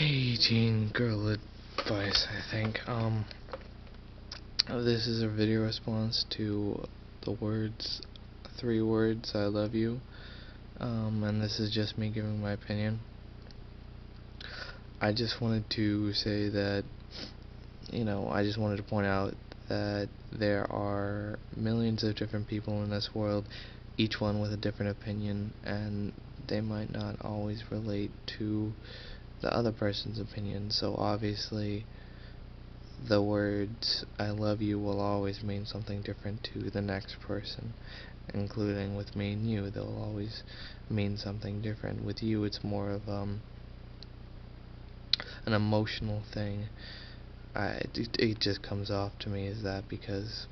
Hey, teen girl advice, I think. This is a video response to the words, 3 words, I love you. And this is just me giving my opinion. I just wanted to say that, I just wanted to point out that there are millions of different people in this world, each one with a different opinion, and they might not always relate to the other person's opinion. So obviously the words I love you will always mean something different to the next person, including with me and you. They'll always mean something different. With you it's more of an emotional thing. It just comes off to me as that because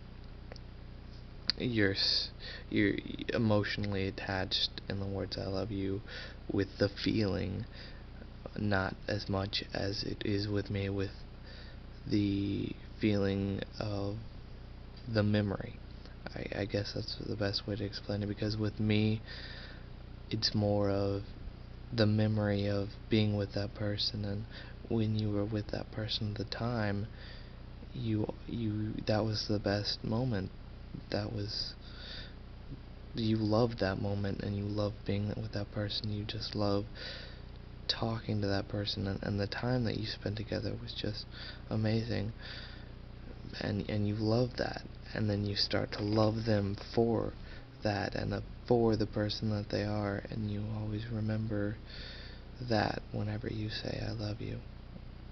you're emotionally attached in the words I love you with the feeling, not as much as it is with me with the feeling of the memory. I guess that's the best way to explain it, because with me it's more of the memory of being with that person, and when you were with that person at the time, you that was the best moment. That was, you loved that moment, and you loved being with that person. You just love talking to that person, and the time that you spent together was just amazing, and you love that, and then you start to love them for that, and for the person that they are, and you always remember that whenever you say I love you.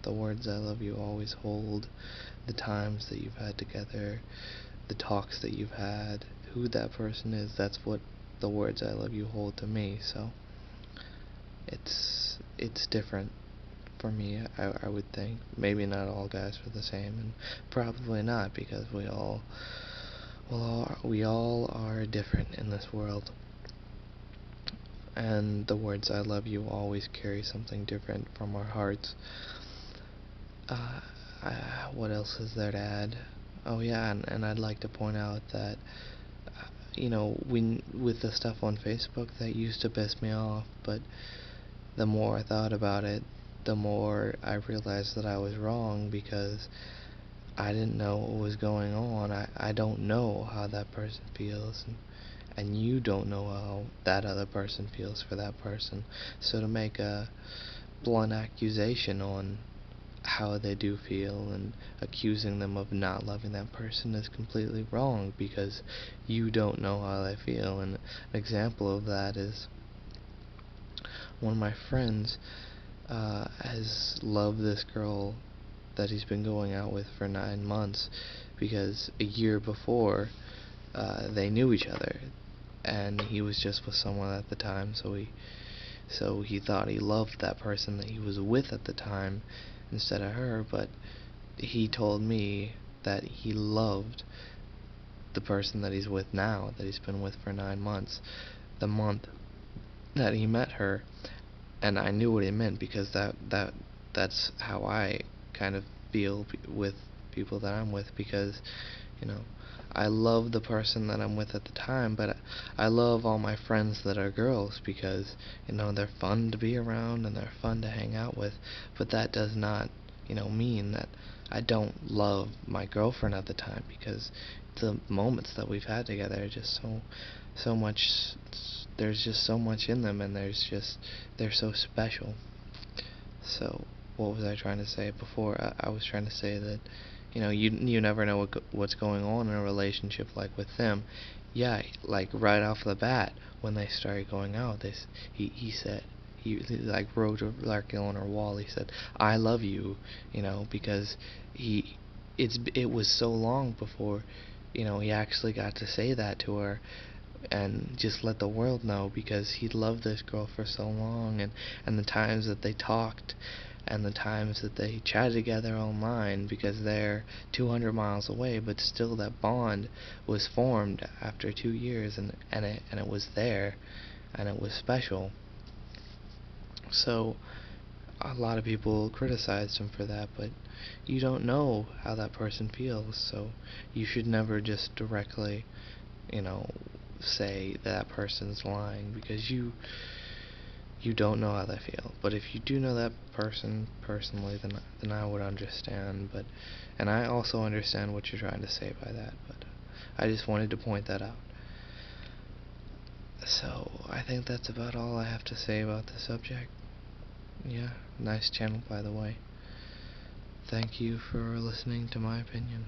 The words I love you always hold the times that you've had together, the talks that you've had, who that person is. That's what the words I love you hold to me. So it's different for me, I would think. Maybe not all guys are the same, and probably not, because we all are different in this world, and the words I love you always carry something different from our hearts. What else is there to add? Oh yeah, and I'd like to point out that when with the stuff on Facebook, that used to piss me off, but the more I thought about it, the more I realized that I was wrong, because I didn't know what was going on. I don't know how that person feels, and you don't know how that other person feels for that person. So to make a blunt accusation on how they do feel and accusing them of not loving that person is completely wrong, because you don't know how they feel. And an example of that is one of my friends has loved this girl that he's been going out with for 9 months, because a year before they knew each other, and he was just with someone at the time, so he thought he loved that person that he was with at the time instead of her. But he told me that he loved the person that he's with now, that he's been with for 9 months, the month that he met her. And I knew what he meant, because that's how I kind of feel with people that I'm with, because I love the person that I'm with at the time, but I love all my friends that are girls, because they're fun to be around and they're fun to hang out with. But that does not mean that I don't love my girlfriend at the time, because the moments that we've had together are just so much. There's just so much in them, and they're so special. So what was I trying to say before? I was trying to say that you never know what's going on in a relationship, like with them. Yeah, like right off the bat, when they started going out, he said, he like wrote like on her wall, he said I love you, because it was so long before he actually got to say that to her and just let the world know, because he loved this girl for so long, and the times that they talked, and the times that they chatted together online, because they're 200 miles away, but still that bond was formed after 2 years, and it was there, and it was special. So a lot of people criticized him for that, but you don't know how that person feels, so you should never just directly say that person's lying, because you don't know how they feel. But if you do know that person personally, then I would understand. And I also understand what you're trying to say by that. But I just wanted to point that out. So I think that's about all I have to say about the subject. Yeah, nice channel, by the way. Thank you for listening to my opinion.